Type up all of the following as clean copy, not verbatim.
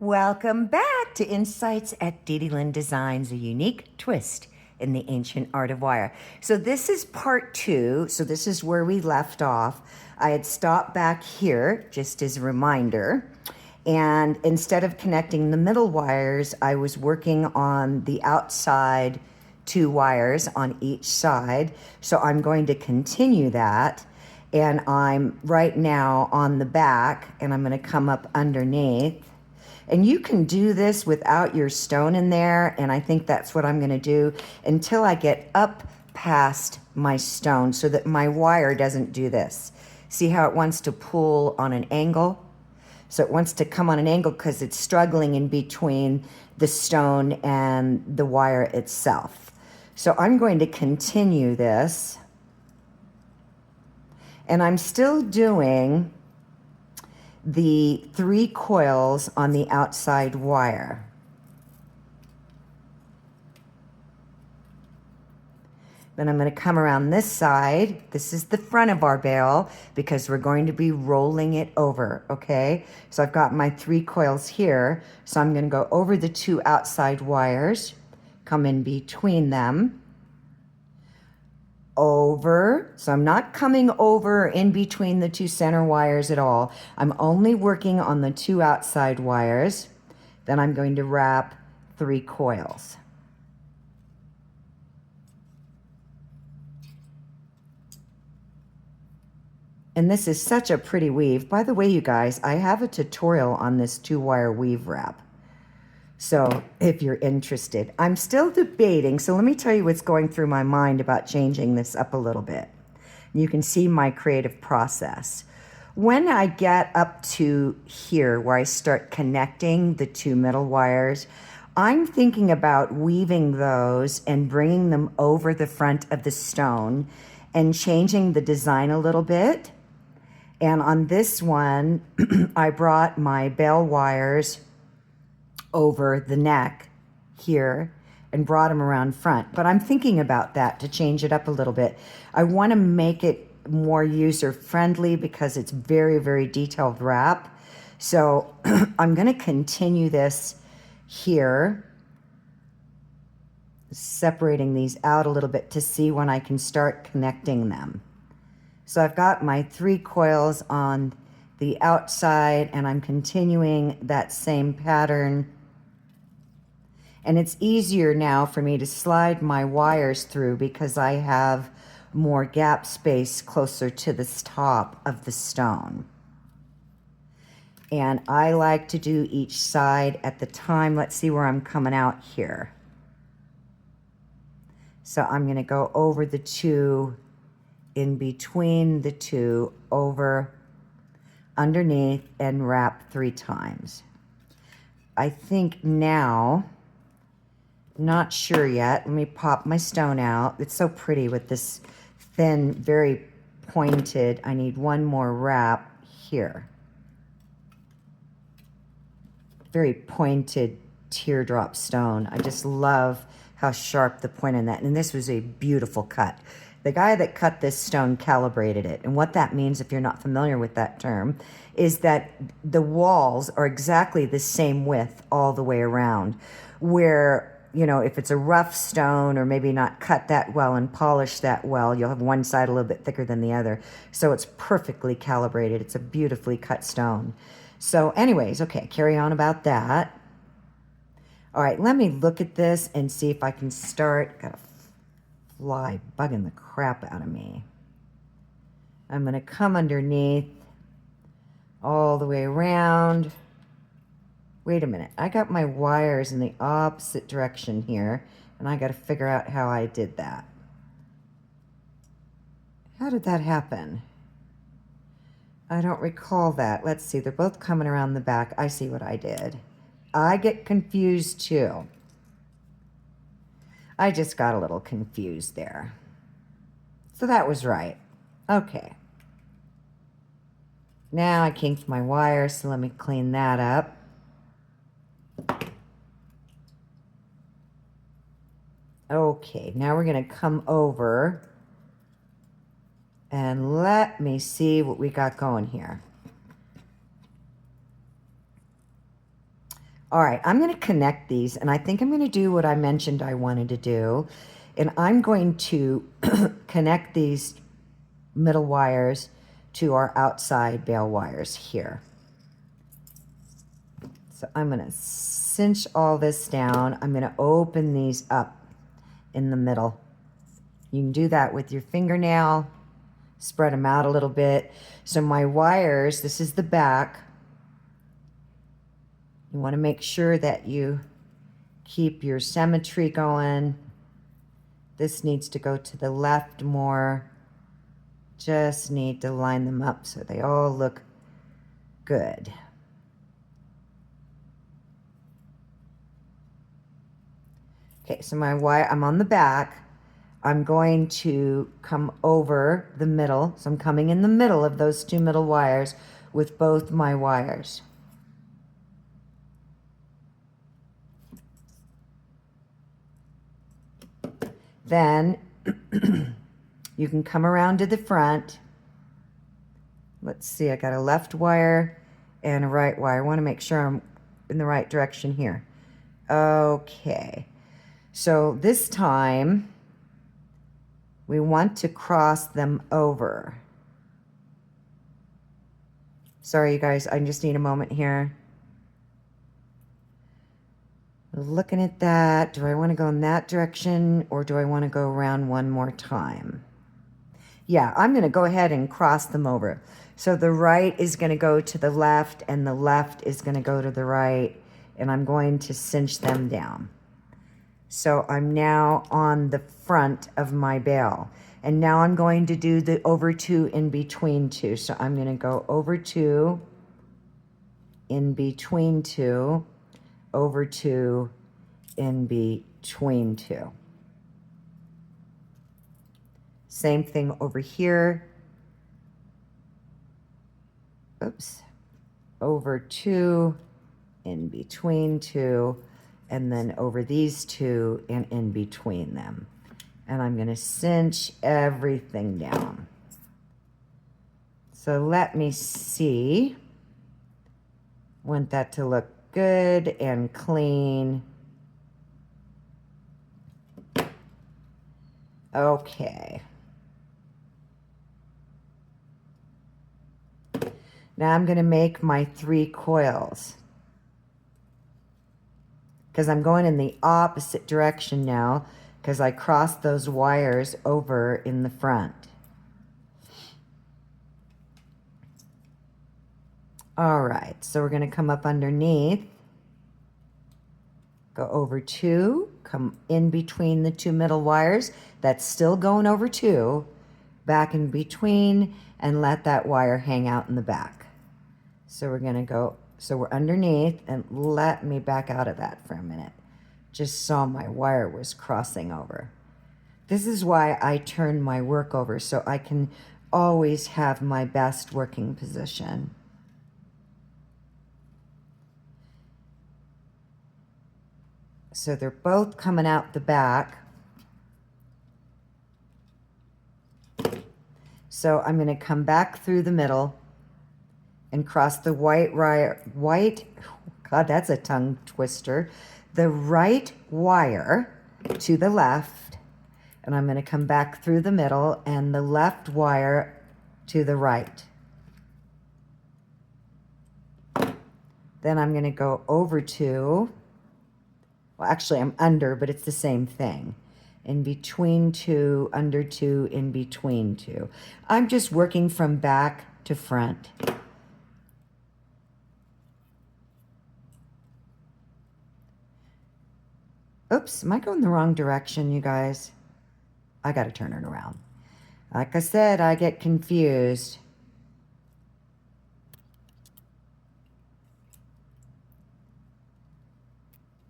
Welcome back to Insights at DDLynn Designs, a unique twist in the ancient art of wire. So this is part 2. So this is where we left off. I had stopped back here, just as a reminder. And instead of connecting the middle wires, I was working on the outside 2 wires on each side. So I'm going to continue that. And I'm right now on the back, and I'm going to come up underneath. And you can do this without your stone in there, and I think that's what I'm going to do until I get up past my stone so that my wire doesn't do this. See how it wants to pull on an angle? So it wants to come on an angle because it's struggling in between the stone and the wire itself. So I'm going to continue this, and I'm still doing the 3 coils on the outside wire. Then I'm going to come around this side. This is the front of our bale because we're going to be rolling it over, okay? So I've got my 3 coils here. So I'm going to go over the 2 outside wires, come in between them, over. So I'm not coming over in between the 2 center wires at all. I'm only working on the 2 outside wires. Then I'm going to wrap 3 coils. And this is such a pretty weave. By the way, you guys, I have a tutorial on this 2-wire weave wrap. So if you're interested, I'm still debating. So let me tell you what's going through my mind about changing this up a little bit. You can see my creative process. When I get up to here where I start connecting the 2 middle wires, I'm thinking about weaving those and bringing them over the front of the stone and changing the design a little bit. And on this one, I brought my bale wires over the neck here and brought them around front. But I'm thinking about that to change it up a little bit. I want to make it more user friendly because it's very, very detailed wrap. So I'm going to continue this here, separating these out a little bit to see when I can start connecting them. So I've got my 3 coils on the outside, and I'm continuing that same pattern. And it's easier now for me to slide my wires through because I have more gap space closer to the top of the stone. And I like to do each side at the time. Let's see where I'm coming out here. So I'm going to go over the 2, in between the 2, over, underneath, and wrap 3 times. I think now, not sure yet. Let me pop my stone out. It's so pretty with this thin, very pointed. I need 1 more wrap here. Very pointed teardrop stone. I just love how sharp the point in that. And this was a beautiful cut. The guy that cut this stone calibrated it. And what that means, if you're not familiar with that term, is that the walls are exactly the same width all the way around. Where, you know, if it's a rough stone or maybe not cut that well and polished that well, you'll have one side a little bit thicker than the other. So it's perfectly calibrated. It's a beautifully cut stone. So anyways, okay, carry on about that. All right, let me look at this and see if I can start. Got a fly bugging the crap out of me. I'm going to come underneath all the way around. Wait a minute. I got my wires in the opposite direction here, and I got to figure out how I did that. How did that happen? I don't recall that. Let's see. They're both coming around the back. I see what I did. I get confused too. I just got a little confused there. So that was right. Okay. Now I kinked my wire, so let me clean that up. Okay, now we're going to come over and let me see what we got going here. All right, I'm going to connect these, and I think I'm going to do what I mentioned I wanted to do. And I'm going to connect these middle wires to our outside bail wires here. So I'm going to cinch all this down. I'm going to open these up in the middle. You can do that with your fingernail. Spread them out a little bit. So my wires, this is the back. You want to make sure that you keep your symmetry going. This needs to go to the left more. Just need to line them up so they all look good. Okay, so my wire, I'm on the back. I'm going to come over the middle. So I'm coming in the middle of those two middle wires with both my wires. Then you can come around to the front. Let's see, I got a left wire and a right wire. I want to make sure I'm in the right direction here. Okay, so this time we want to cross them over. Sorry, you guys, I just need a moment here. Looking at that, do I want to go in that direction or do I want to go around one more time? Yeah, I'm going to go ahead and cross them over. So the right is going to go to the left and the left is going to go to the right, and I'm going to cinch them down. So I'm now on the front of my bail. And now I'm going to do the over two, in between two. So I'm going to go over two, in between two, over two, in between two. Same thing over here. Oops. Over two, in between two, and then over these two and in between them. And I'm going to cinch everything down. So let me see. Want that to look good and clean. Okay. Now I'm going to make my 3 coils, because I'm going in the opposite direction now, because I crossed those wires over in the front. All right, so we're going to come up underneath, go over 2, come in between the 2 middle wires. That's still going over 2, back in between, and let that wire hang out in the back. So we're going to go, so we're underneath, and let me back out of that for a minute. Just saw my wire was crossing over. This is why I turn my work over, so I can always have my best working position. So they're both coming out the back. So I'm going to come back through the middle and cross the God, that's a tongue twister. The right wire to the left, and I'm going to come back through the middle, and the left wire to the right. Then I'm going to go over to, well, actually I'm under, but it's the same thing. In between 2, under 2, in between 2. I'm just working from back to front. Oops, am I going the wrong direction, you guys? I got to turn it around. Like I said, I get confused.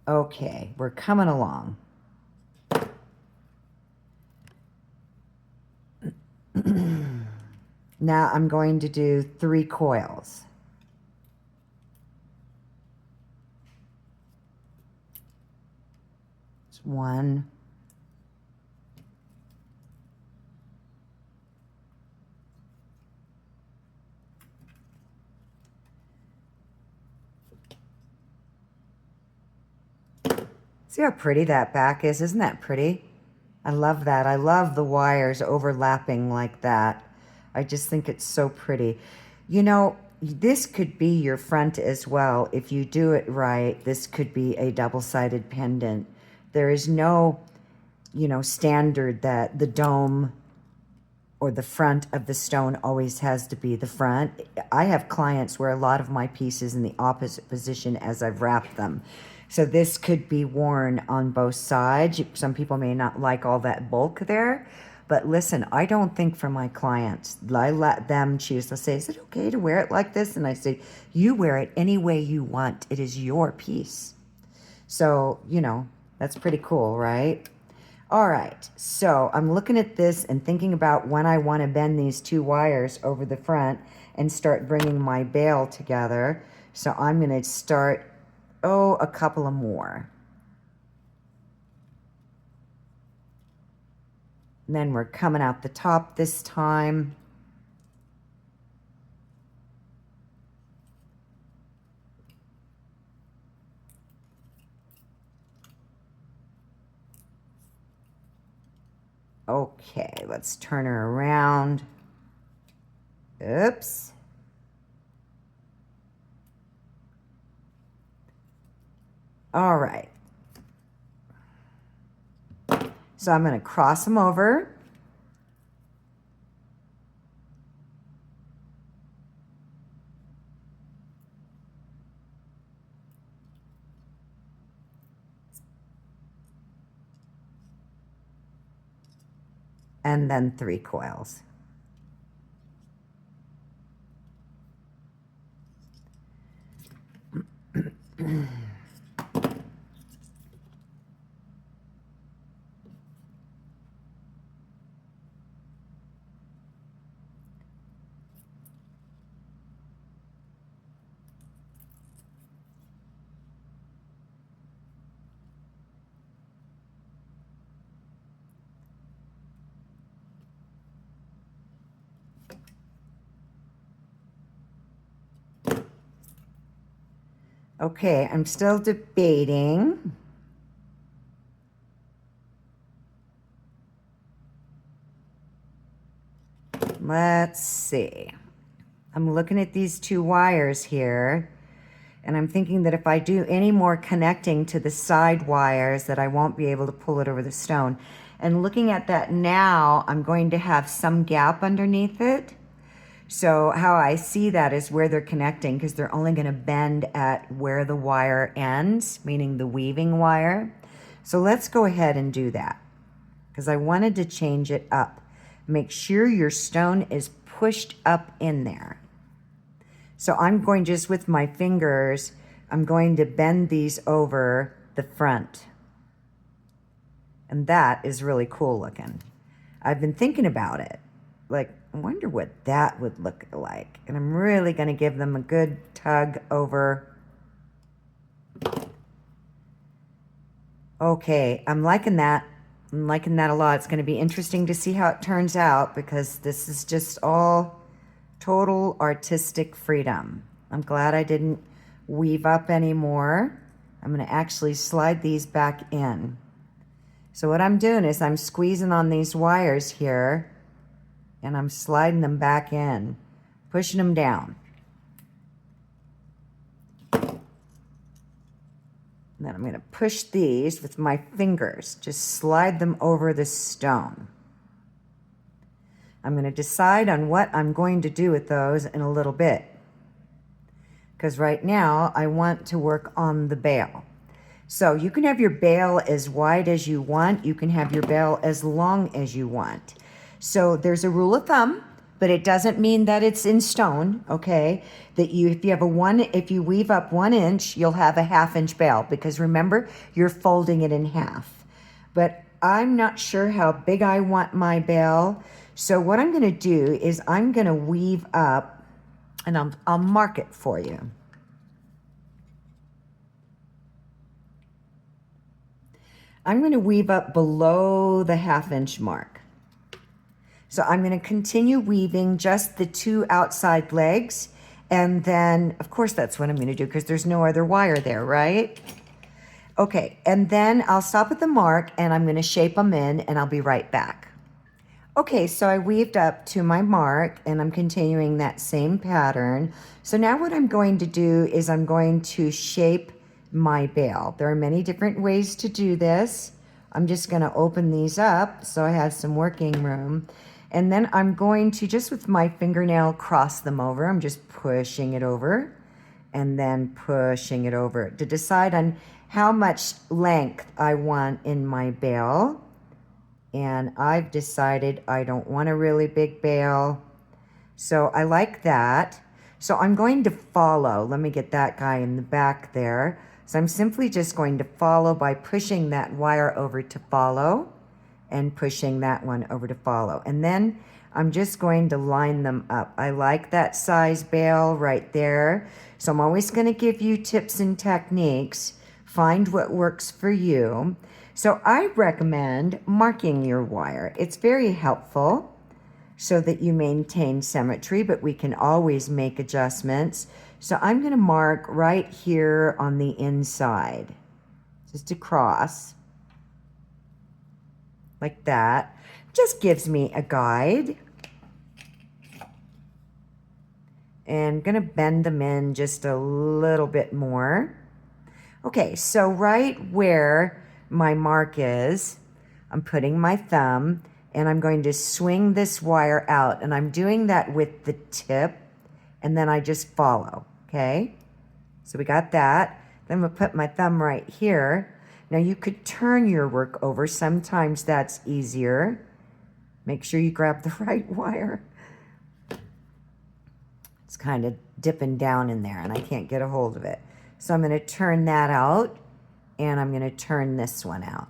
Okay, we're coming along. Now I'm going to do 3 coils. It's 1, See how pretty that back is? Isn't that pretty? I love that. I love the wires overlapping like that. I just think it's so pretty. You know, this could be your front as well. If you do it right, this could be a double-sided pendant. There is no, you know, standard that the dome or the front of the stone always has to be the front. I have clients where a lot of my pieces in the opposite position as I've wrapped them. So this could be worn on both sides. Some people may not like all that bulk there, but listen, I don't think for my clients, I let them choose. They'll say, is it okay to wear it like this? And I say, you wear it any way you want. It is your piece. So, you know, that's pretty cool, right? All right, so I'm looking at this and thinking about when I want to bend these two wires over the front and start bringing my bail together. So I'm going to start, a couple of more. And then we're coming out the top this time. Okay, let's turn her around. Oops. All right. So I'm going to cross them over. And then 3 coils. Okay, I'm still debating. Let's see. I'm looking at these 2 wires here, and I'm thinking that if I do any more connecting to the side wires that I won't be able to pull it over the stone. And looking at that now, I'm going to have some gap underneath it. So how I see that is where they're connecting, because they're only going to bend at where the wire ends, meaning the weaving wire. So let's go ahead and do that, because I wanted to change it up. Make sure your stone is pushed up in there. So I'm going just with my fingers, I'm going to bend these over the front. And that is really cool looking. I've been thinking about it. Like, I wonder what that would look like. And I'm really going to give them a good tug over. Okay, I'm liking that. I'm liking that a lot. It's going to be interesting to see how it turns out, because this is just all total artistic freedom. I'm glad I didn't weave up anymore. I'm going to actually slide these back in. So what I'm doing is I'm squeezing on these wires here, and I'm sliding them back in, pushing them down. And then I'm going to push these with my fingers, just slide them over the stone. I'm going to decide on what I'm going to do with those in a little bit, because right now I want to work on the bail. So you can have your bail as wide as you want. You can have your bail as long as you want. So there's a rule of thumb, but it doesn't mean that it's in stone, okay? That if you weave up 1 inch, you'll have a 1/2 inch bail, because remember, you're folding it in half. But I'm not sure how big I want my bail. So what I'm going to do is I'm going to weave up, and I'll mark it for you. I'm going to weave up below the 1/2 inch mark. So I'm going to continue weaving just the 2 outside legs. And then, of course, that's what I'm going to do, because there's no other wire there, right? Okay, and then I'll stop at the mark and I'm gonna shape them in and I'll be right back. Okay, so I weaved up to my mark and I'm continuing that same pattern. So now what I'm going to do is I'm going to shape my bale. There are many different ways to do this. I'm just gonna open these up so I have some working room. And then I'm going to, just with my fingernail, cross them over. I'm just pushing it over and then pushing it over to decide on how much length I want in my bale. And I've decided I don't want a really big bale. So I like that. So I'm going to follow. Let me get that guy in the back there. So I'm simply just going to follow by pushing that wire over to follow and pushing that one over to follow. And then I'm just going to line them up. I like that size bale right there. So I'm always going to give you tips and techniques. Find what works for you. So I recommend marking your wire. It's very helpful so that you maintain symmetry, but we can always make adjustments. So I'm going to mark right here on the inside, just across, like that. Just gives me a guide. And I'm going to bend them in just a little bit more. Okay, so right where my mark is, I'm putting my thumb and I'm going to swing this wire out, and I'm doing that with the tip, and then I just follow, okay? So we got that. Then I'm gonna put my thumb right here. Now you could turn your work over. Sometimes that's easier. Make sure you grab the right wire. It's kind of dipping down in there and I can't get a hold of it. So I'm gonna turn that out and I'm gonna turn this one out.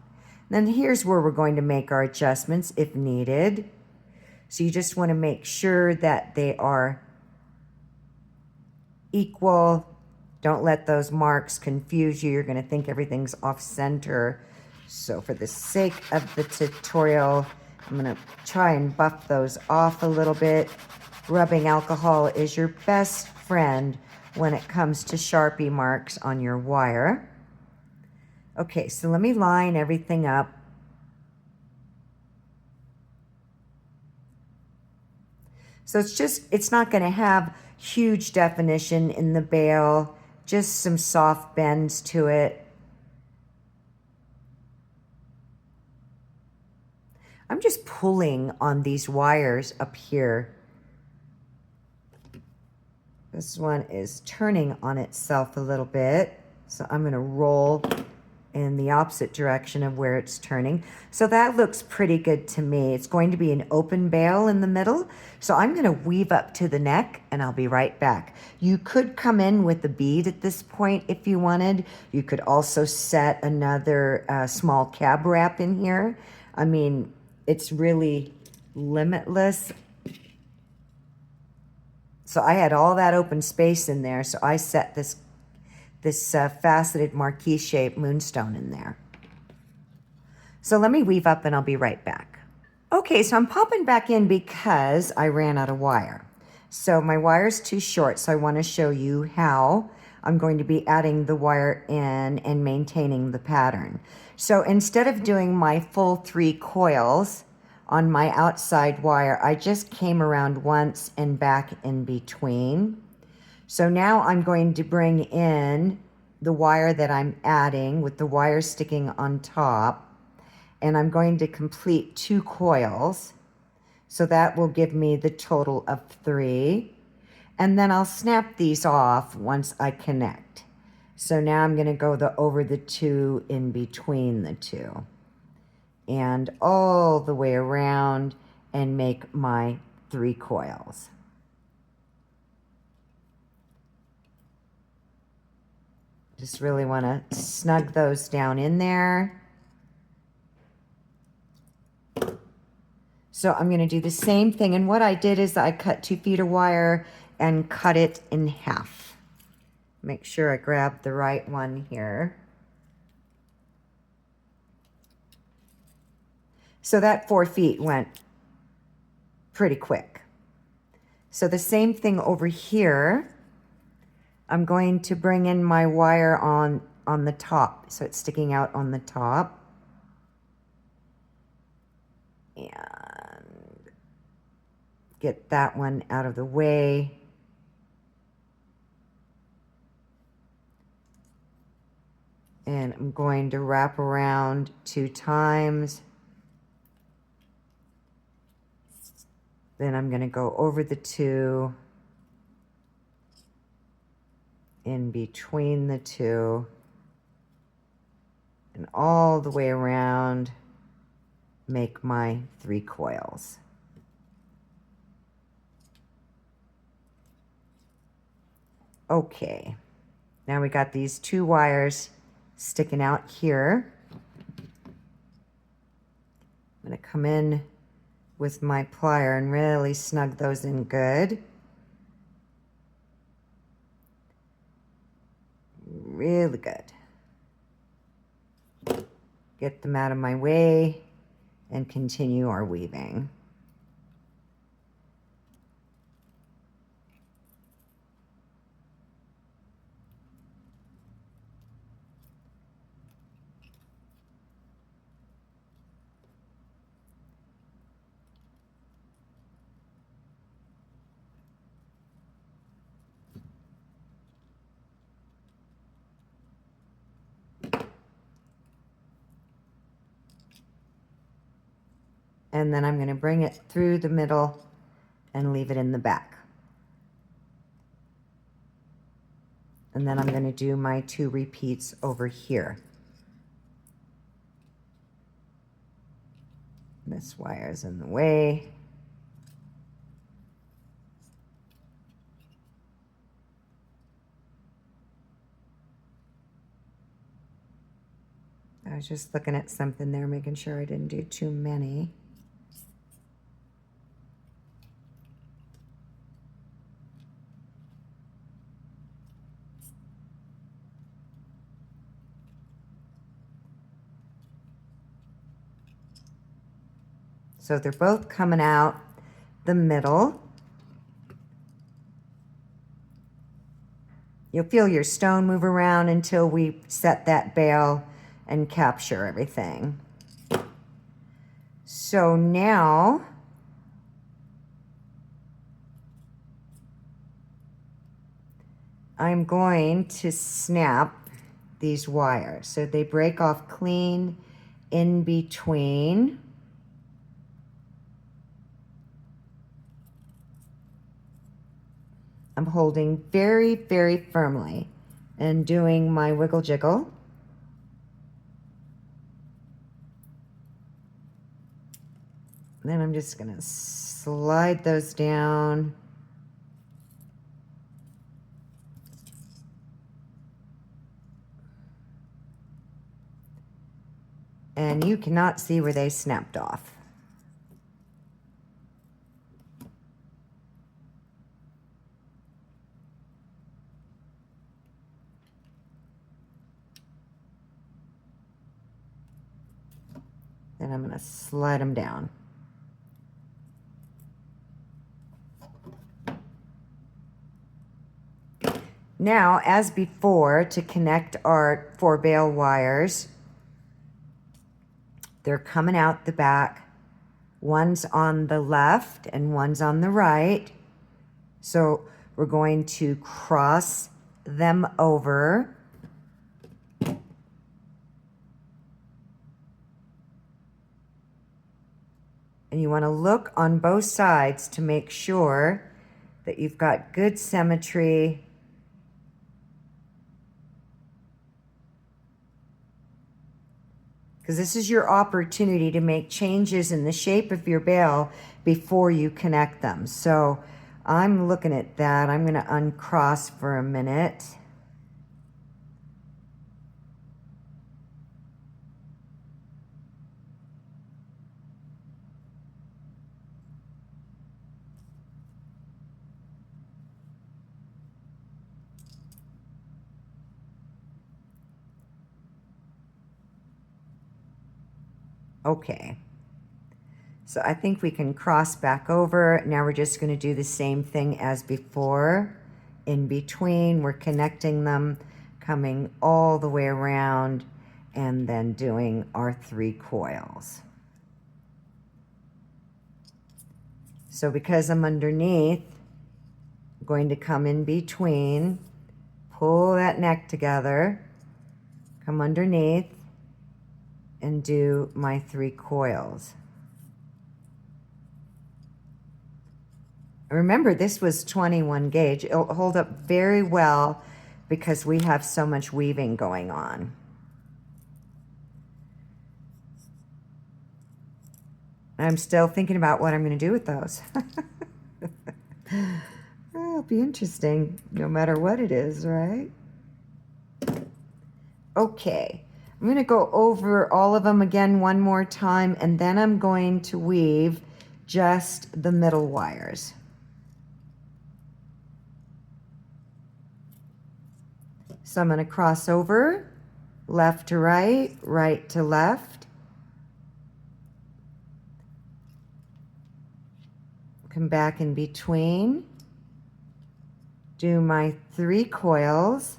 Then here's where we're going to make our adjustments if needed. So you just want to make sure that they are equal. Don't let those marks confuse you. You're going to think everything's off center. So for the sake of the tutorial, I'm going to try and buff those off a little bit. Rubbing alcohol is your best friend when it comes to Sharpie marks on your wire. Okay, so let me line everything up. So it's not going to have huge definition in the bale, just some soft bends to it. I'm just pulling on these wires up here. This one is turning on itself a little bit, so I'm going to roll in the opposite direction of where it's turning. So that looks pretty good to me. It's going to be an open bale in the middle. So I'm going to weave up to the neck and I'll be right back. You could come in with a bead at this point if you wanted. You could also set another small cab wrap in here. I mean, it's really limitless. So I had all that open space in there. So I set this faceted marquee shaped moonstone in there. So let me weave up and I'll be right back. Okay, so I'm popping back in because I ran out of wire. So my wire's too short, so I want to show you how I'm going to be adding the wire in and maintaining the pattern. So instead of doing my full 3 coils on my outside wire, I just came around once and back in between. So now I'm going to bring in the wire that I'm adding with the wire sticking on top, and I'm going to complete 2 coils. So that will give me the total of 3. And then I'll snap these off once I connect. So now I'm going to go over the 2 in between the 2 and all the way around and make my 3 coils. Just really want to snug those down in there. So I'm going to do the same thing. And what I did is I cut 2 feet of wire and cut it in half. Make sure I grab the right one here. So that 4 feet went pretty quick. So the same thing over here. I'm going to bring in my wire on on the top, so it's sticking out on the top. And get that one out of the way. And I'm going to wrap around 2 times. Then I'm going to go over the 2, in between the 2, and all the way around, make my 3 coils. Okay, now we got these 2 wires sticking out here. I'm going to come in with my plier and really snug those in good. Really good. Get them out of my way and continue our weaving. And then I'm going to bring it through the middle and leave it in the back. And then I'm going to do my 2 repeats over here. This wire's in the way. I was just looking at something there, making sure I didn't do too many. So they're both coming out the middle. You'll feel your stone move around until we set that bail and capture everything. So now I'm going to snap these wires so they break off clean in between. I'm holding very, very firmly and doing my wiggle jiggle. And then I'm just going to slide those down. And you cannot see where they snapped off. Then I'm going to slide them down. Now, as before, to connect our 4 bail wires, they're coming out the back. One's on the left and one's on the right. So we're going to cross them over. And you want to look on both sides to make sure that you've got good symmetry. Because this is your opportunity to make changes in the shape of your bail before you connect them. So I'm looking at that. I'm going to uncross for a minute. Okay, so I think we can cross back over. Now we're just going to do the same thing as before. In between, we're connecting them coming all the way around, and then doing our 3 coils. So because I'm underneath, I'm going to come in between, pull that neck together, come underneath, and do my 3 coils. Remember, this was 21 gauge. It'll hold up very well because we have so much weaving going on. I'm still thinking about what I'm going to do with those. It'll be interesting no matter what it is, right? Okay, I'm going to go over all of them again one more time, and then I'm going to weave just the middle wires. So I'm going to cross over, left to right, right to left. Come back in between. Do my 3 coils.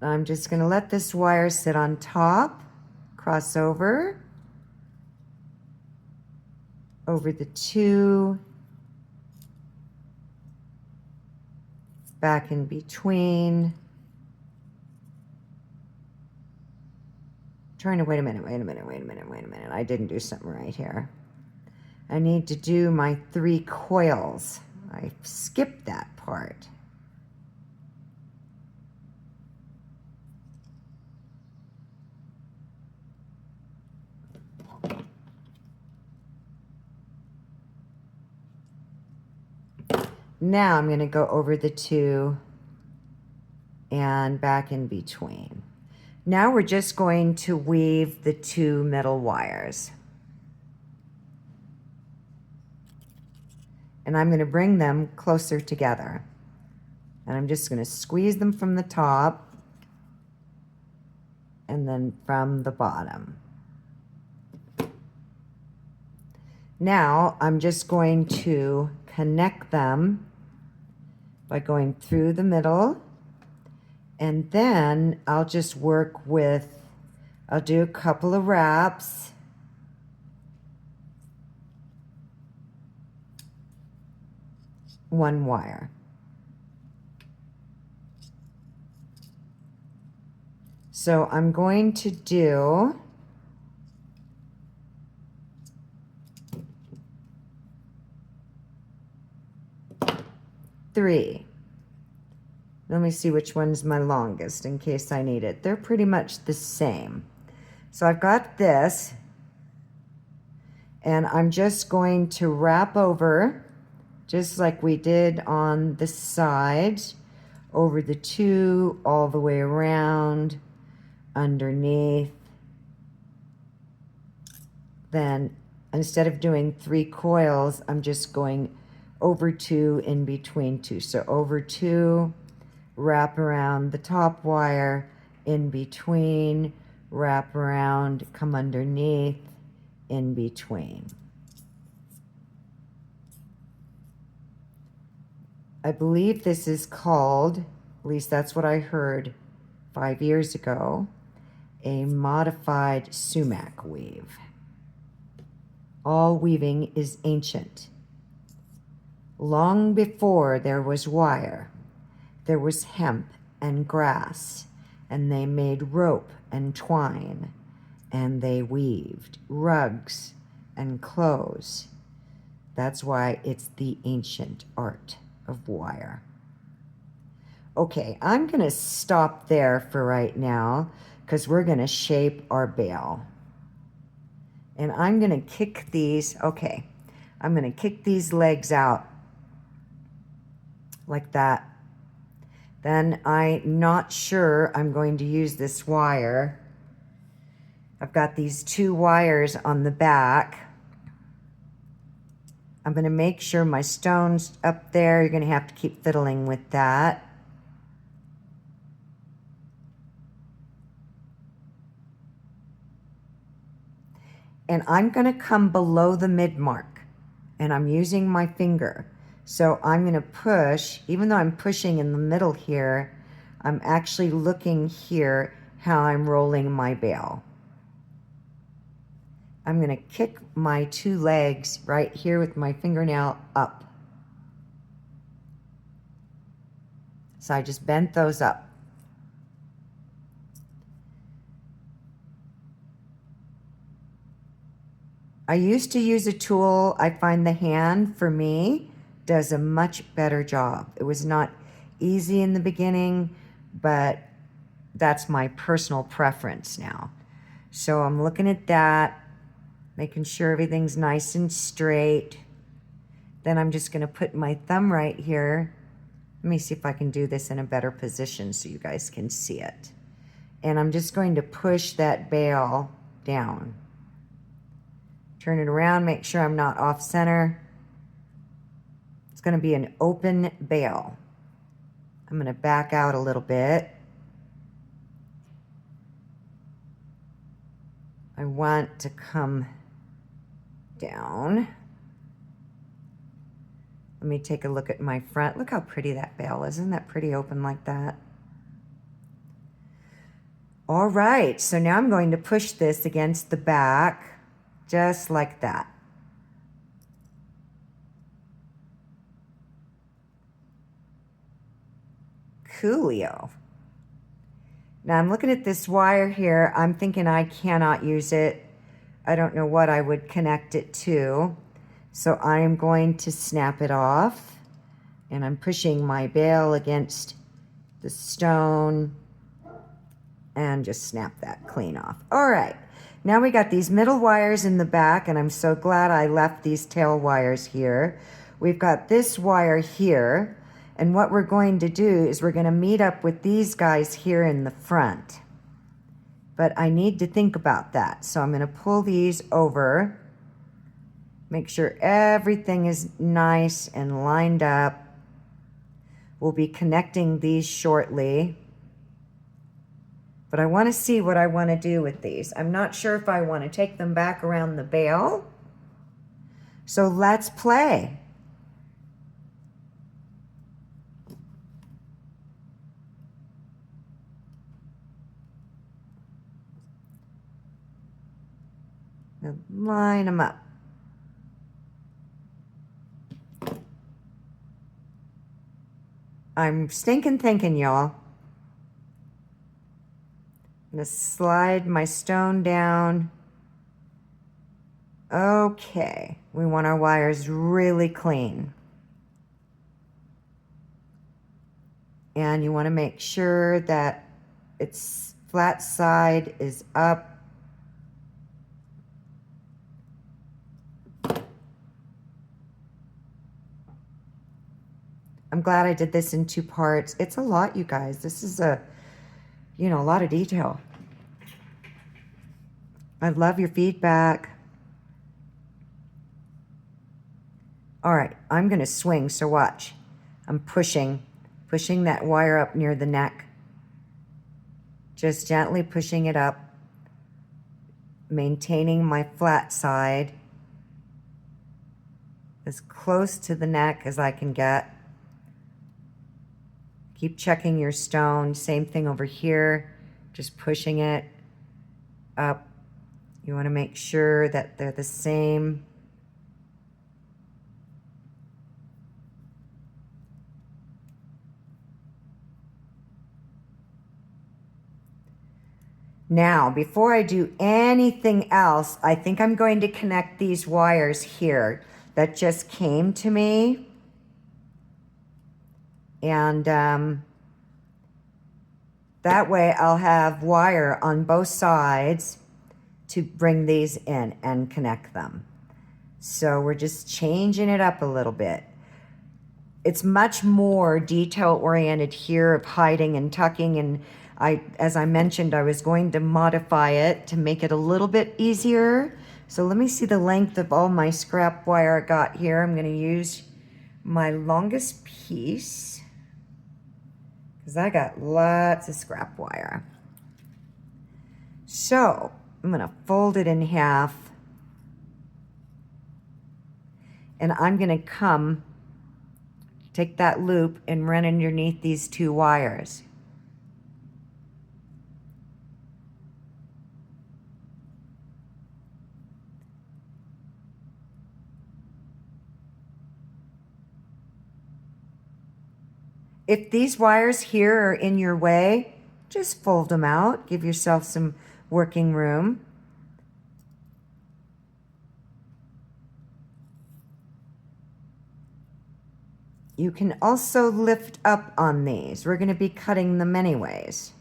I'm just going to let this wire sit on top, cross over the 2, back in between. Trying to, wait a minute. I didn't do something right here. I need to do my 3 coils. I skipped that part. Now I'm going to go over the 2 and back in between. Now we're just going to weave the 2 middle wires. And I'm going to bring them closer together. And I'm just going to squeeze them from the top and then from the bottom. Now I'm just going to connect them by going through the middle, and then I'll just work with, I'll do a couple of wraps. One wire. So I'm going to do three. Let me see which one's my longest in case I need it. They're pretty much the same. So I've got this, and I'm just going to wrap over, just like we did on the sides, over the 2, all the way around, underneath. Then instead of doing 3 coils, I'm just going over 2, in between 2. So over 2, wrap around the top wire, in between, wrap around, come underneath, in between. I believe this is called, at least that's what I heard 5 years ago, a modified sumac weave. All weaving is ancient. Long before there was wire, there was hemp and grass, and they made rope and twine, and they weaved rugs and clothes. That's why it's the ancient art of wire. Okay, I'm going to stop there for right now because we're going to shape our bale. And I'm going to kick these, okay, I'm going to kick these legs out like that. Then I'm not sure I'm going to use this wire. I've got these 2 wires on the back. I'm going to make sure my stone's up there. You're going to have to keep fiddling with that. and I'm going to come below the mid mark, and I'm using my finger. So I'm going to push, even though I'm pushing in the middle here, I'm actually looking here how I'm rolling my bail. I'm going to kick my two legs right here with my fingernail up. So I just bent those up. I used to use a tool. I find the hand, for me, does a much better job. It was not easy in the beginning, but that's my personal preference now. So I'm looking at that, making sure everything's nice and straight. Then I'm just going to put my thumb right here. Let me see if I can do this in a better position so you guys can see it. And I'm just going to push that bail down. Turn it around, make sure I'm not off center. It's going to be an open bail. I'm going to back out a little bit. I want to come down. Let me take a look at my front. Look how pretty that bail is. Isn't that pretty open like that? All right, so now I'm going to push this against the back, just like that. Coolio. Now I'm looking at this wire here. I'm thinking I cannot use it. I don't know what I would connect it to. So I am going to snap it off. And I'm pushing my bail against the stone and just snap that clean off. All right. Now we got these middle wires in the back, and I'm so glad I left these tail wires here. We've got this wire here, and what we're going to do is we're going to meet up with these guys here in the front. But I need to think about that, so I'm going to pull these over, make sure everything is nice and lined up. We'll be connecting these shortly. But I want to see what I want to do with these. I'm not sure if I want to take them back around the bail. So let's play. Now line them up. I'm stinking thinking, y'all. I'm going to slide my stone down. Okay, we want our wires really clean. And you want to make sure that its flat side is up. I'm glad I did this in 2 parts. It's a lot, you guys. This is a lot of detail. I love your feedback. All right, I'm going to swing, so watch. I'm pushing that wire up near the neck. Just gently pushing it up, maintaining my flat side as close to the neck as I can get. Keep checking your stone. Same thing over here. Just pushing it up. You want to make sure that they're the same. Now, before I do anything else, I think I'm going to connect these wires here that just came to me. And that way I'll have wire on both sides to bring these in and connect them. So we're just changing it up a little bit. It's much more detail oriented here of hiding and tucking, and as I mentioned, I was going to modify it to make it a little bit easier. So let me see the length of all my scrap wire I got here. I'm going to use my longest piece because I got lots of scrap wire. So I'm going to fold it in half And I'm going to come, take that loop and run underneath these 2 wires. If these wires here are in your way, just fold them out. Give yourself some working room. You can also lift up on these. We're going to be cutting them anyways.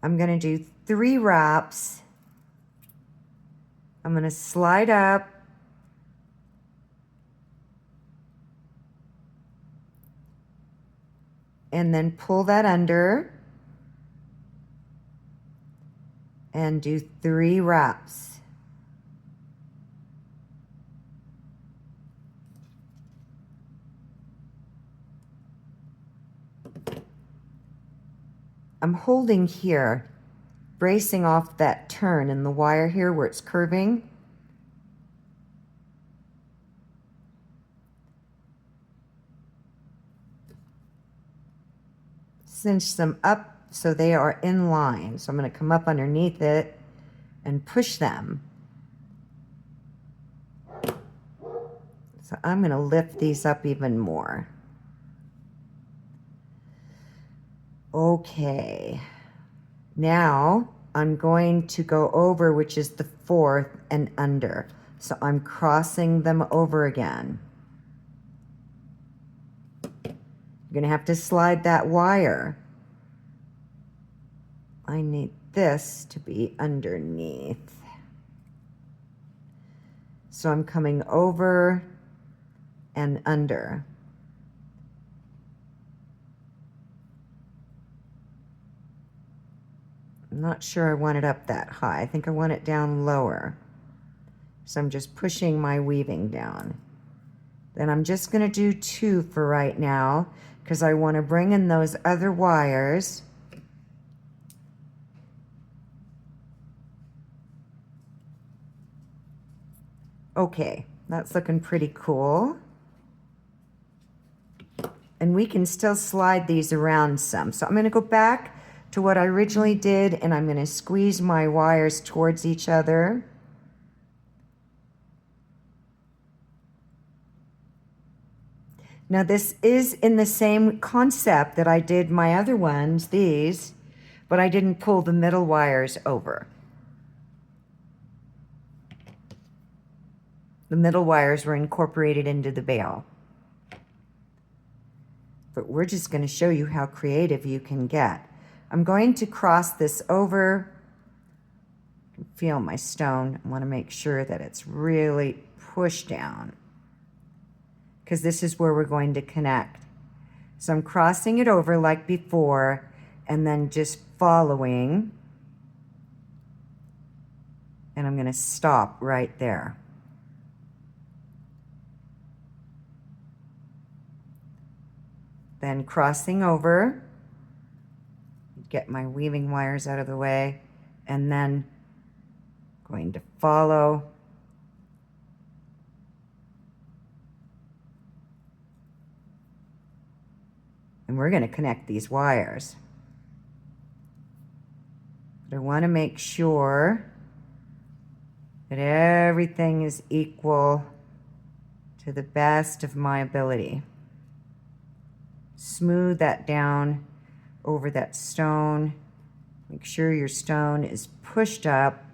I'm going to do 3 wraps. I'm going to slide up. And then pull that under. And do 3 wraps. I'm holding here, bracing off that turn in the wire here where it's curving. Cinch them up so they are in line. So I'm going to come up underneath it and push them. So I'm going to lift these up even more. Okay, now I'm going to go over, which is the 4th, and under. So I'm crossing them over again. You're going to have to slide that wire. I need this to be underneath. So I'm coming over and under. I'm not sure I want it up that high. I think I want it down lower. So I'm just pushing my weaving down. Then I'm just going to do 2 for right now because I want to bring in those other wires. Okay, that's looking pretty cool. And we can still slide these around some. So I'm going to go back to what I originally did, and I'm going to squeeze my wires towards each other. Now this is in the same concept that I did my other ones, these, but I didn't pull the middle wires over. The middle wires were incorporated into the bail. But we're just going to show you how creative you can get. I'm going to cross this over. I can feel my stone. I want to make sure that it's really pushed down because this is where we're going to connect. So I'm crossing it over like before and then just following. And I'm going to stop right there. Then crossing over, get my weaving wires out of the way, and then going to follow. And we're going to connect these wires. But I want to make sure that everything is equal to the best of my ability. Smooth that down over that stone. Make sure your stone is pushed up.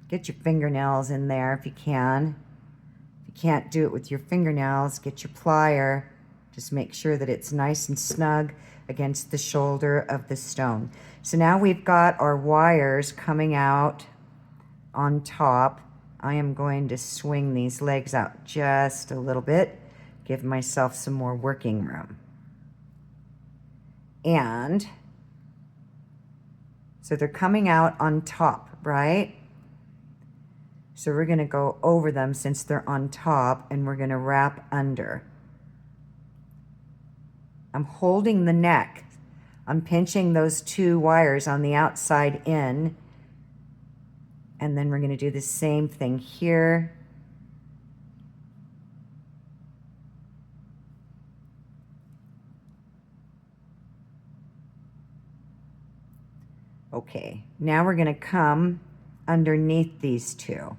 Get your fingernails in there if you can. If you can't do it with your fingernails, get your plier. Just make sure that it's nice and snug against the shoulder of the stone. So now we've got our wires coming out on top. I am going to swing these legs out just a little bit, give myself some more working room. And so they're coming out on top, right? So we're going to go over them since they're on top, and we're going to wrap under. I'm holding the neck. I'm pinching those 2 wires on the outside in, and then we're going to do the same thing here Okay, now we're going to come underneath these two.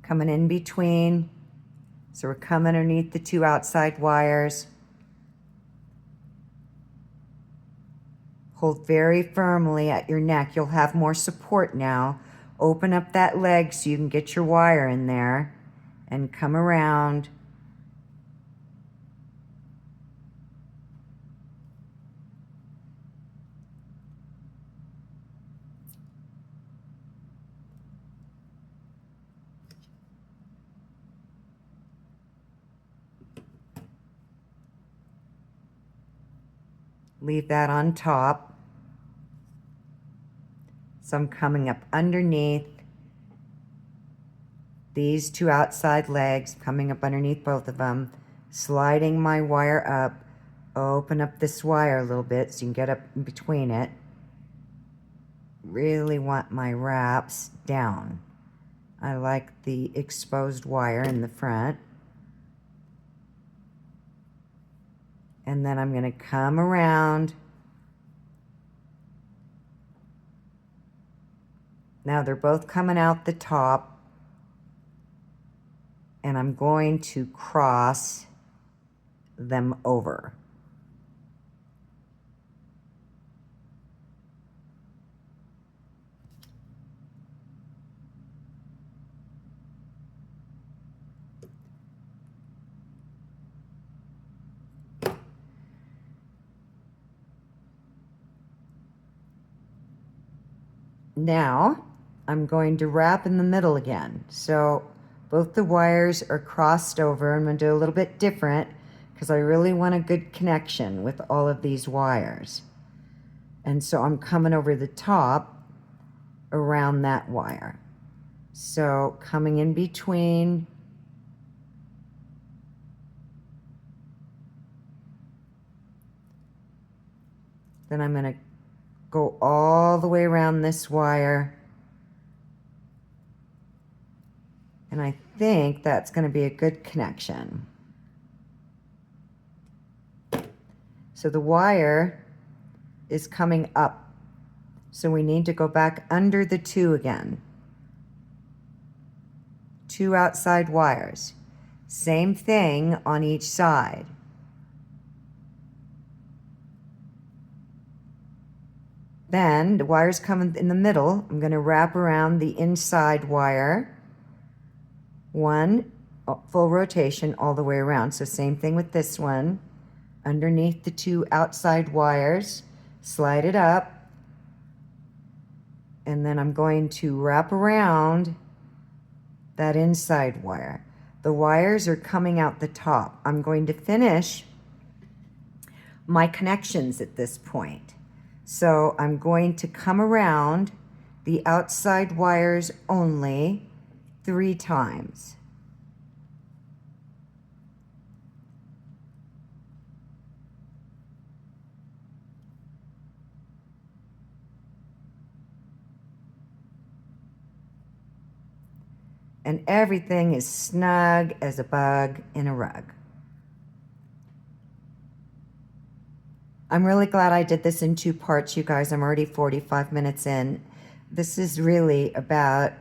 Coming in between. So we're coming underneath the two outside wires. Hold very firmly at your neck. You'll have more support now. Open up that leg so you can get your wire in there and come around. Leave that on top. So I'm coming up underneath these two outside legs, coming up underneath both of them, sliding my wire up, open up this wire a little bit so you can get up in between it. Really want my wraps down. I like the exposed wire in the front. And then I'm going to come around. Now they're both coming out the top. And I'm going to cross them over. Now I'm going to wrap in the middle again. So both the wires are crossed over. I'm going to do a little bit different because I really want a good connection with all of these wires. And so I'm coming over the top around that wire. So coming in between. Then I'm going to go all the way around this wire. And I think that's going to be a good connection. So the wire is coming up. So we need to go back under the two again. Two outside wires. Same thing on each side. Then the wire's coming in the middle. I'm going to wrap around the inside wire. One full rotation all the way around. So same thing with this one. Underneath the two outside wires, slide it up. And then I'm going to wrap around that inside wire. The wires are coming out the top. I'm going to finish my connections at this point. So I'm going to come around the outside wires only 3 times. And everything is snug as a bug in a rug. I'm really glad I did this in 2 parts, you guys. I'm already 45 minutes in. This is really about,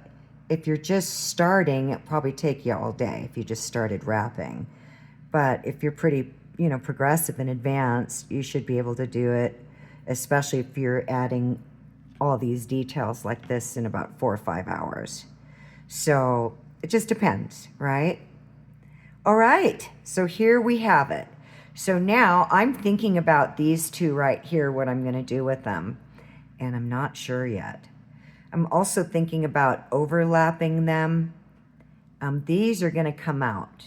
if you're just starting, it'll probably take you all day if you just started wrapping. But if you're pretty, progressive and advanced, you should be able to do it, especially if you're adding all these details like this in about 4 or 5 hours. So it just depends, right? All right, so here we have it. So now I'm thinking about these two right here, what I'm going to do with them. And I'm not sure yet. I'm also thinking about overlapping them. These are going to come out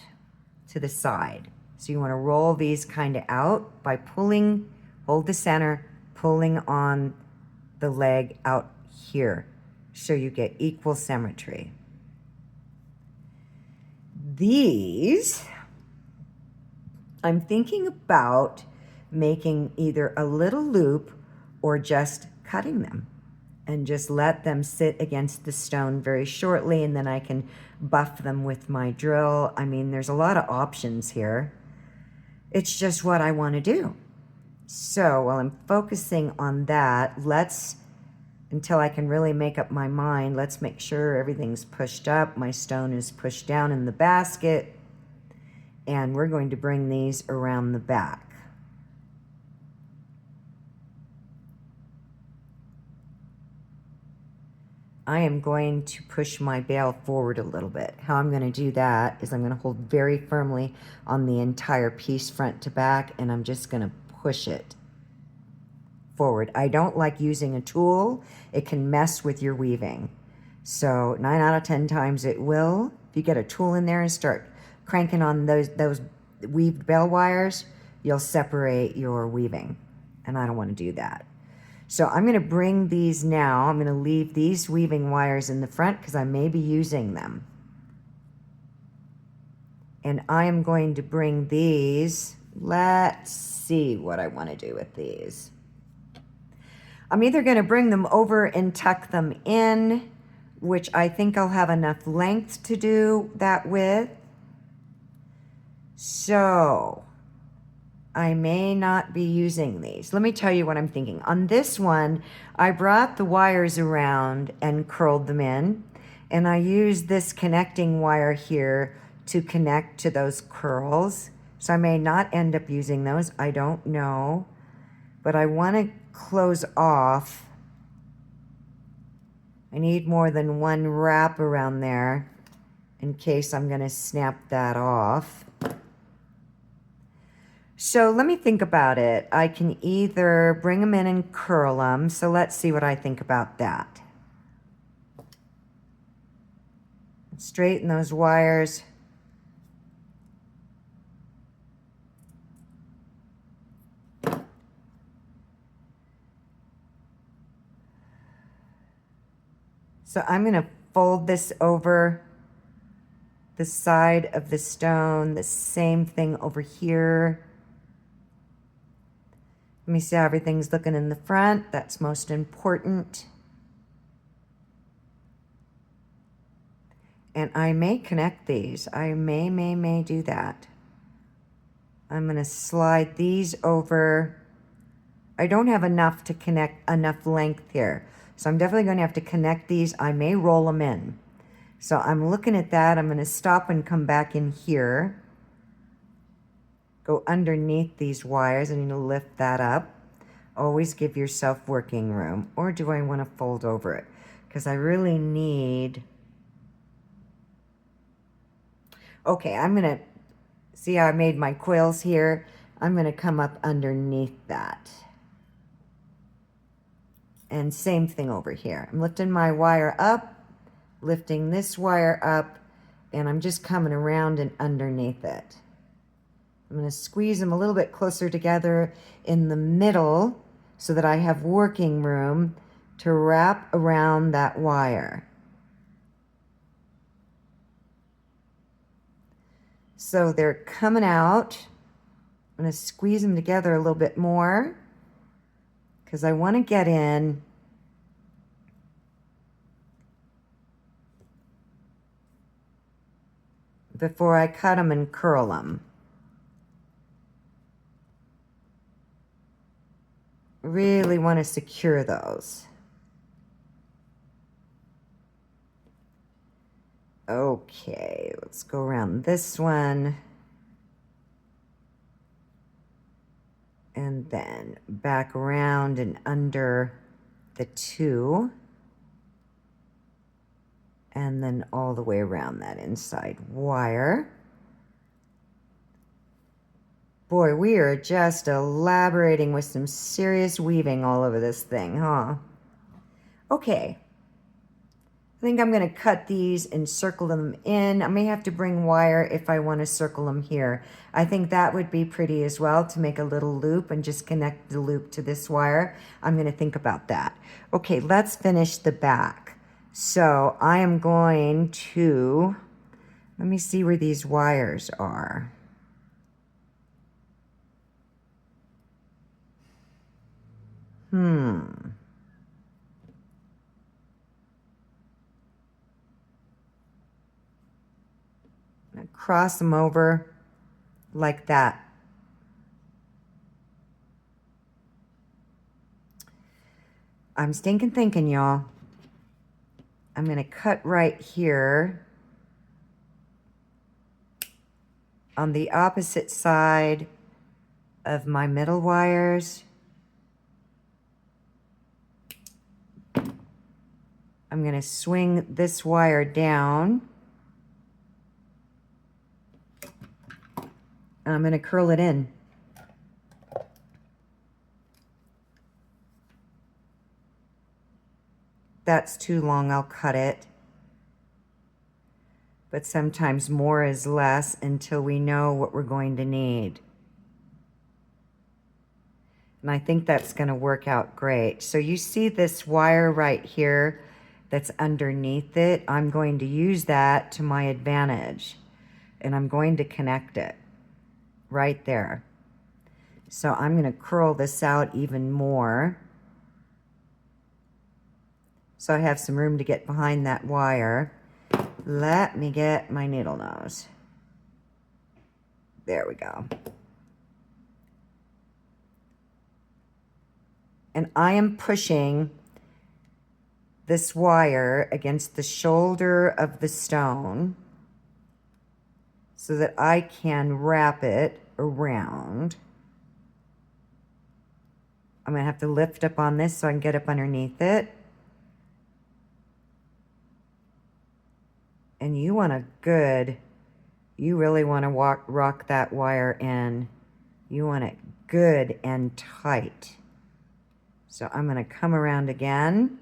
to the side. So you want to roll these kind of out by pulling, hold the center, pulling on the leg out here. So you get equal symmetry. These, I'm thinking about making either a little loop or just cutting them and just let them sit against the stone very shortly, and then I can buff them with my drill. I mean, there's a lot of options here. It's just what I want to do. So while I'm focusing on that, until I can really make up my mind, let's make sure everything's pushed up. My stone is pushed down in the basket. And we're going to bring these around the back. I am going to push my bale forward a little bit. How I'm going to do that is I'm going to hold very firmly on the entire piece front to back, and I'm just going to push it forward. I don't like using a tool. It can mess with your weaving. So 9 out of 10 times it will. If you get a tool in there and start cranking on those weaved bale wires, you'll separate your weaving, and I don't want to do that. So I'm going to bring these now. I'm going to leave these weaving wires in the front because I may be using them. And I am going to bring these. Let's see what I want to do with these. I'm either going to bring them over and tuck them in, which I think I'll have enough length to do that with. So I may not be using these. Let me tell you what I'm thinking. On this one, I brought the wires around and curled them in, and I used this connecting wire here to connect to those curls. So I may not end up using those. I don't know. But I want to close off. I need more than one wrap around there in case I'm going to snap that off. So let me think about it. I can either bring them in and curl them. So let's see what I think about that. Straighten those wires. So I'm going to fold this over the side of the stone. The same thing over here. Let me see how everything's looking in the front. That's most important. And I may connect these. I may do that. I'm going to slide these over. I don't have enough to connect enough length here. So I'm definitely going to have to connect these. I may roll them in. So I'm looking at that. I'm going to stop and come back in here. Go underneath these wires. I need to lift that up. Always give yourself working room. Or do I want to fold over it? Because I really need... Okay, I'm going to... See how I made my coils here? I'm going to come up underneath that. And same thing over here. I'm lifting my wire up, lifting this wire up, and I'm just coming around and underneath it. I'm going to squeeze them a little bit closer together in the middle so that I have working room to wrap around that wire. So they're coming out. I'm going to squeeze them together a little bit more because I want to get in before I cut them and curl them. Really want to secure those. Okay, let's go around this one. And then back around and under the two. And then all the way around that inside wire. Boy, we are just elaborating with some serious weaving all over this thing, huh? Okay. I think I'm going to cut these and circle them in. I may have to bring wire if I want to circle them here. I think that would be pretty as well, to make a little loop and just connect the loop to this wire. I'm going to think about that. Okay, let's finish the back. So I am going to, let me see where these wires are. Cross them over like that. I'm stinking thinking, y'all. I'm going to cut right here on the opposite side of my middle wires. I'm going to swing this wire down. And I'm going to curl it in. That's too long, I'll cut it. But sometimes more is less until we know what we're going to need. And I think that's going to work out great. So you see this wire right here that's underneath it? I'm going to use that to my advantage. And I'm going to connect it right there. So I'm going to curl this out even more. So I have some room to get behind that wire. Let me get my needle nose. There we go. And I am pushing this wire against the shoulder of the stone so that I can wrap it around. I'm going to have to lift up on this so I can get up underneath it. And you want a good, you really want to rock that wire in. You want it good and tight. So I'm going to come around again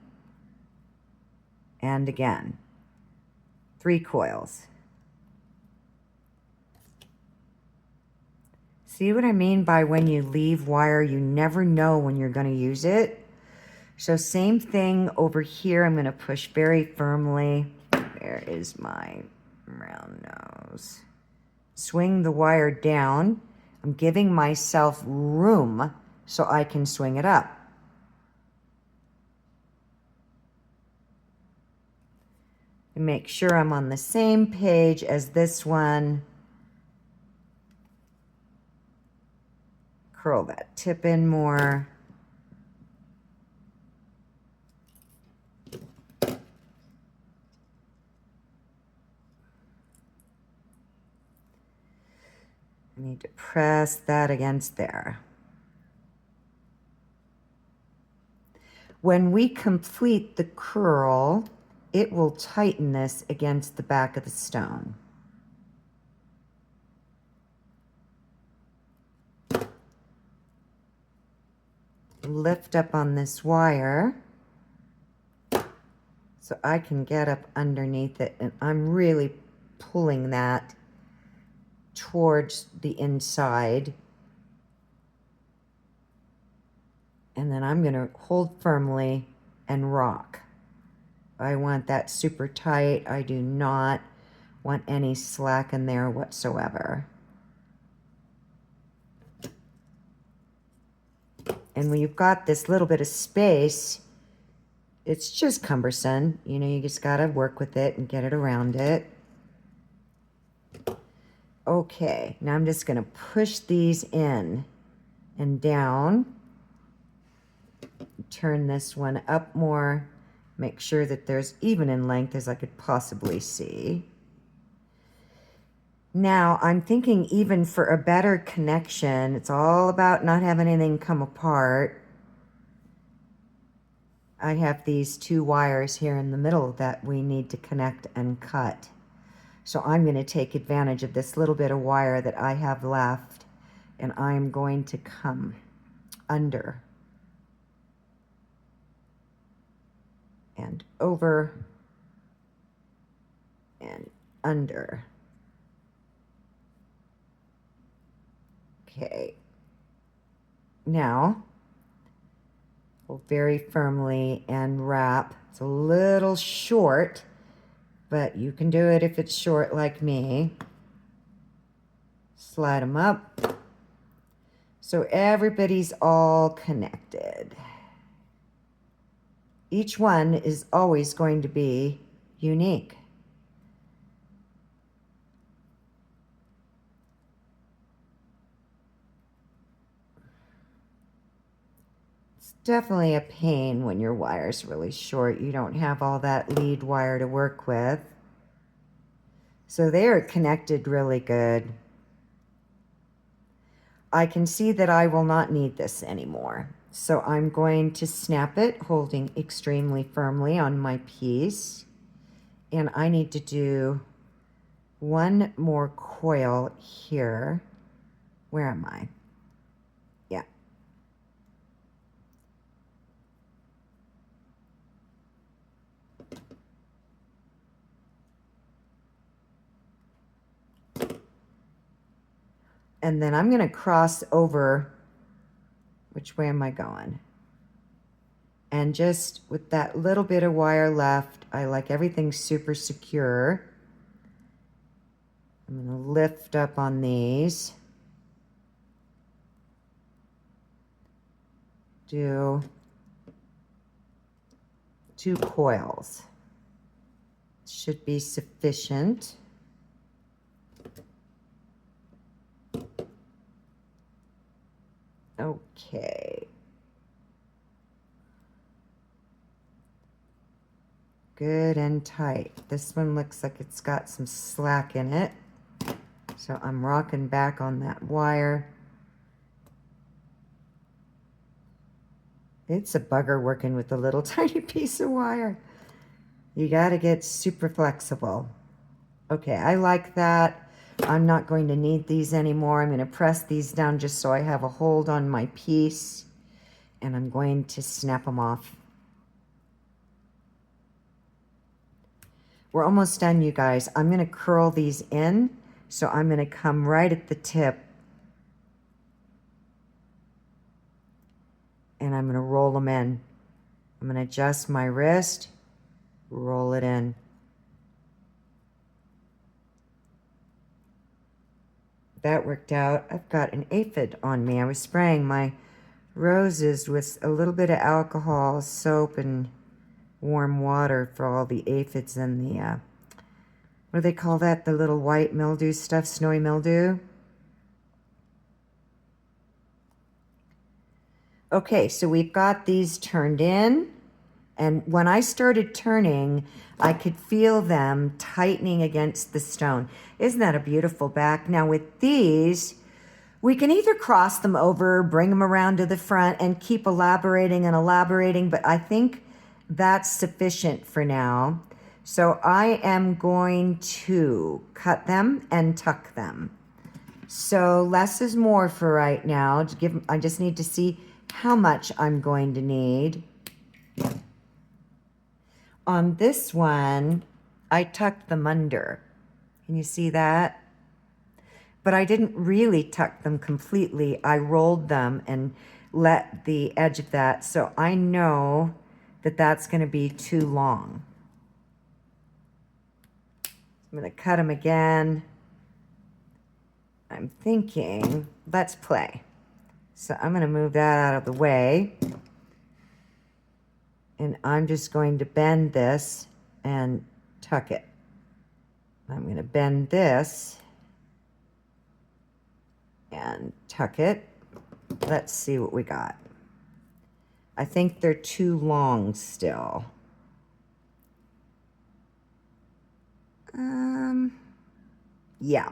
and again. 3 coils. See what I mean by when you leave wire, you never know when you're going to use it. So same thing over here. I'm going to push very firmly. There is my round nose. Swing the wire down. I'm giving myself room so I can swing it up. And make sure I'm on the same page as this one. Curl that tip in more. I need to press that against there. When we complete the curl, it will tighten this against the back of the stone. Lift up on this wire so I can get up underneath it, and I'm really pulling that towards the inside. And then I'm going to hold firmly and rock. I want that super tight. I do not want any slack in there whatsoever. And when you've got this little bit of space, it's just cumbersome. You know, you just got to work with it and get it around it. Okay, now I'm just going to push these in and down. Turn this one up more. Make sure that there's even in length as I could possibly see. Now, I'm thinking even for a better connection, it's all about not having anything come apart. I have these 2 wires here in the middle that we need to connect and cut. So I'm going to take advantage of this little bit of wire that I have left, and I'm going to come under and over and under. Okay. Now, hold very firmly and wrap. It's a little short, but you can do it if it's short like me. Slide them up so everybody's all connected. Each one is always going to be unique. Definitely a pain when your wire's really short. You don't have all that lead wire to work with. So they are connected really good. I can see that I will not need this anymore. So I'm going to snap it, holding extremely firmly on my piece. And I need to do one more coil here. Where am I? Yeah. And then I'm going to cross over. Which way am I going? And just with that little bit of wire left, I like everything super secure. I'm going to lift up on these. Do 2 coils. Should be sufficient. Okay. Good and tight. This one looks like it's got some slack in it. So I'm rocking back on that wire. It's a bugger working with a little tiny piece of wire. You got to get super flexible. Okay, I like that. I'm not going to need these anymore. I'm going to press these down just so I have a hold on my piece. And I'm going to snap them off. We're almost done, you guys. I'm going to curl these in. So I'm going to come right at the tip. And I'm going to roll them in. I'm going to adjust my wrist, roll it in. That worked out. I've got an aphid on me. I was spraying my roses with a little bit of alcohol, soap, and warm water for all the aphids and the, what do they call that? The little white mildew stuff, snowy mildew. Okay, so we've got these turned in. And when I started turning, I could feel them tightening against the stone. Isn't that a beautiful back? Now with these, we can either cross them over, bring them around to the front, and keep elaborating and elaborating, but I think that's sufficient for now. So I am going to cut them and tuck them. So less is more for right now. I just need to see how much I'm going to need. On this one, I tucked them under. Can you see that? But I didn't really tuck them completely. I rolled them and let the edge of that, so I know that that's going to be too long. I'm going to cut them again. I'm thinking, let's play. So I'm going to move that out of the way. And I'm just going to bend this and tuck it. I'm going to bend this and tuck it. Let's see what we got. I think they're too long still. Yeah.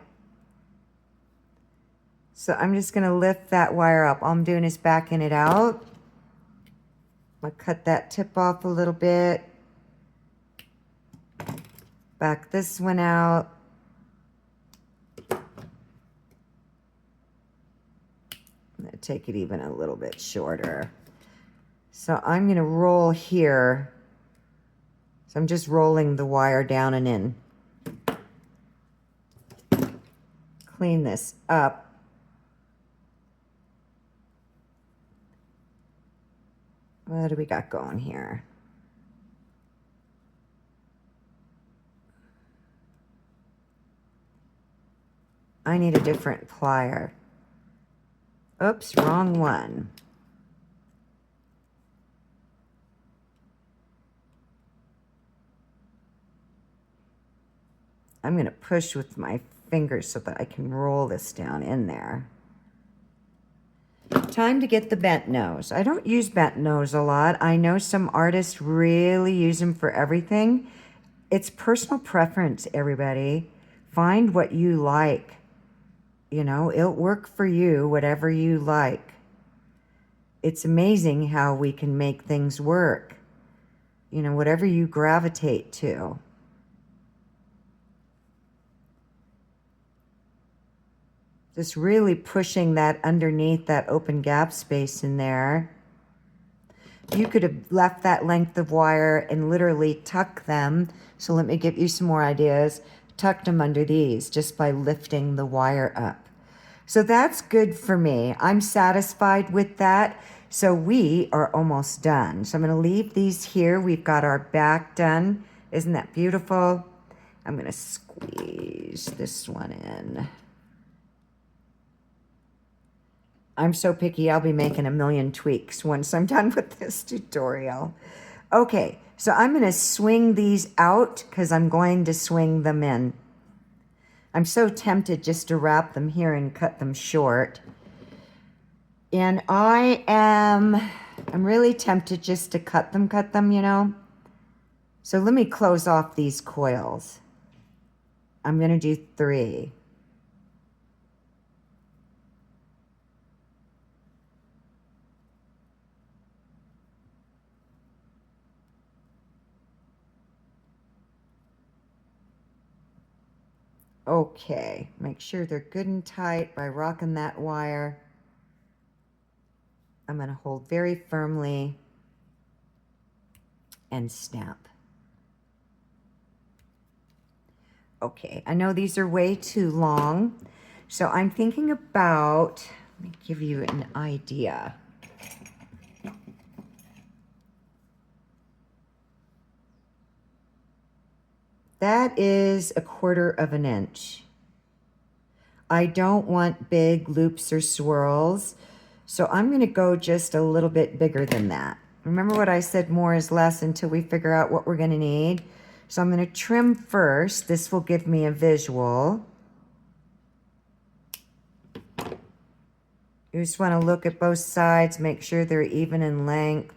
So I'm just going to lift that wire up. All I'm doing is backing it out. I'll cut that tip off a little bit. Back this one out. I'm going to take it even a little bit shorter. So I'm going to roll here. So I'm just rolling the wire down and in. Clean this up. What do we got going here? I need a different plier. Oops, wrong one. I'm going to push with my fingers so that I can roll this down in there. Time to get the bent nose. I don't use bent nose a lot. I know some artists really use them for everything. It's personal preference, everybody. Find what you like. You know, it'll work for you, whatever you like. It's amazing how we can make things work. You know, whatever you gravitate to. Just really pushing that underneath that open gap space in there. You could have left that length of wire and literally tuck them. So let me give you some more ideas. Tucked them under these just by lifting the wire up. So that's good for me. I'm satisfied with that. So we are almost done. So I'm going to leave these here. We've got our back done. Isn't that beautiful? I'm going to squeeze this one in. I'm so picky, I'll be making a million tweaks once I'm done with this tutorial. Okay, so I'm going to swing these out because I'm going to swing them in. I'm so tempted just to wrap them here and cut them short. And I'm really tempted just to cut them, you know. So let me close off these coils. I'm going to do 3. Okay, make sure they're good and tight by rocking that wire. I'm going to hold very firmly and snap. Okay, I know these are way too long, so I'm thinking about, let me give you an idea. That is 1/4 of an inch. I don't want big loops or swirls, so I'm going to go just a little bit bigger than that. Remember what I said, more is less until we figure out what we're going to need. So I'm going to trim first. This will give me a visual. You just want to look at both sides, make sure they're even in length.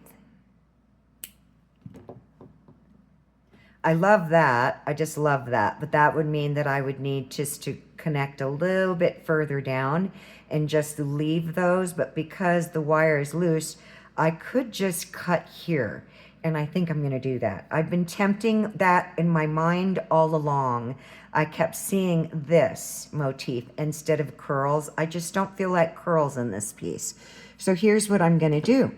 I love that. I just love that. But that would mean that I would need just to connect a little bit further down and just leave those. But because the wire is loose, I could just cut here. And I think I'm going to do that. I've been tempting that in my mind all along. I kept seeing this motif instead of curls. I just don't feel like curls in this piece. So here's what I'm going to do.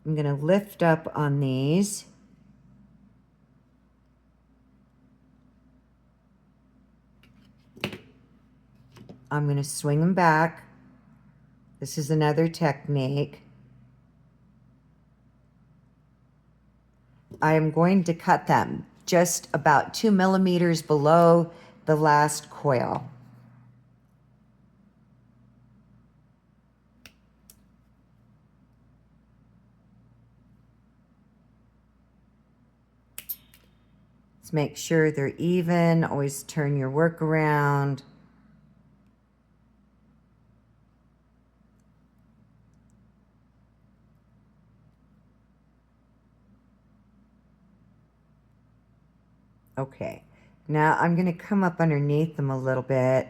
I'm going to lift up on these. I'm going to swing them back. This is another technique. I am going to cut them just about 2 millimeters below the last coil. Make sure they're even. Always turn your work around. Okay, now I'm going to come up underneath them a little bit,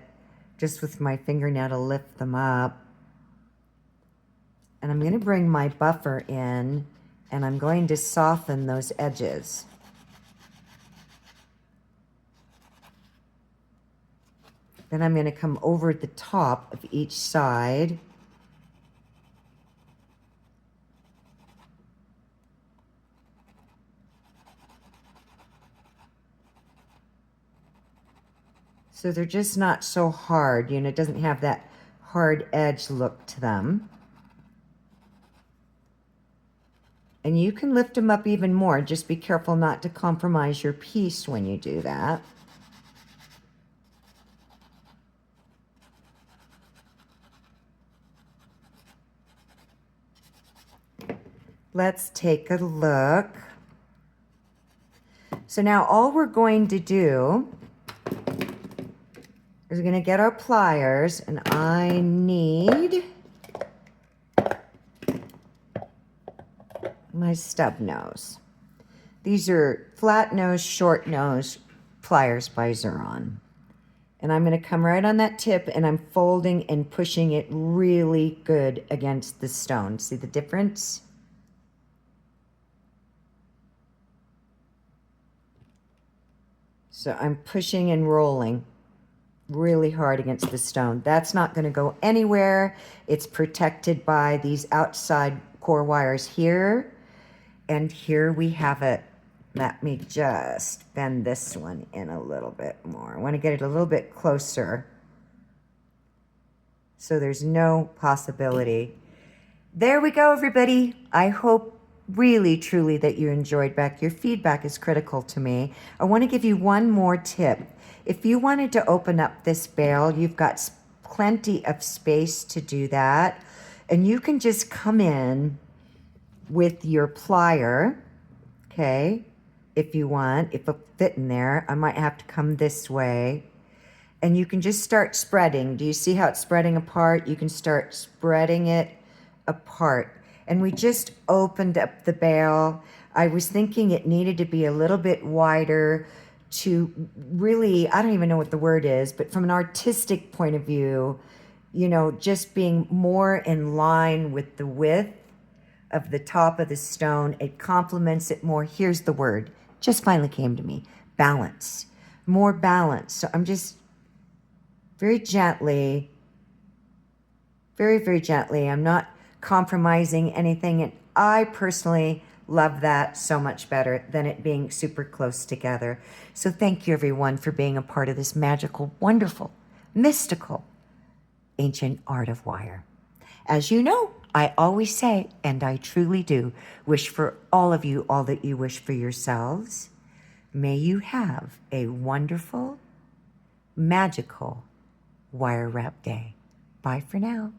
just with my fingernail to lift them up. And I'm going to bring my buffer in, and I'm going to soften those edges. Then I'm going to come over the top of each side. So they're just not so hard. You know, it doesn't have that hard edge look to them. And you can lift them up even more. Just be careful not to compromise your piece when you do that. Let's take a look. So now all we're going to do We're going to get our pliers, and I need my stub nose. These are flat nose, short nose pliers by Xuron. And I'm going to come right on that tip, and I'm folding and pushing it really good against the stone. See the difference? So I'm pushing and rolling really hard against the stone. That's not going to go anywhere. It's protected by these outside core wires here. And here we have it. Let me just bend this one in a little bit more. I want to get it a little bit closer so there's no possibility. There we go, everybody. I hope really, truly that you enjoyed back. Your feedback is critical to me. I want to give you one more tip. If you wanted to open up this bale, you've got plenty of space to do that. And you can just come in with your plier, okay, if you want. If it'll fit in there, I might have to come this way. And you can just start spreading. Do you see how it's spreading apart? You can start spreading it apart. And we just opened up the bale. I was thinking it needed to be a little bit wider to really, I don't even know what the word is, but from an artistic point of view, you know, just being more in line with the width of the top of the stone. It complements it more. Here's the word. Just finally came to me. Balance. More balance. So I'm just very gently, very, very gently. I'm not compromising anything. And I personally love that so much better than it being super close together. So thank you, everyone, for being a part of this magical, wonderful, mystical, ancient art of wire. As you know, I always say, and I truly do, wish for all of you all that you wish for yourselves. May you have a wonderful, magical wire wrap day. Bye for now.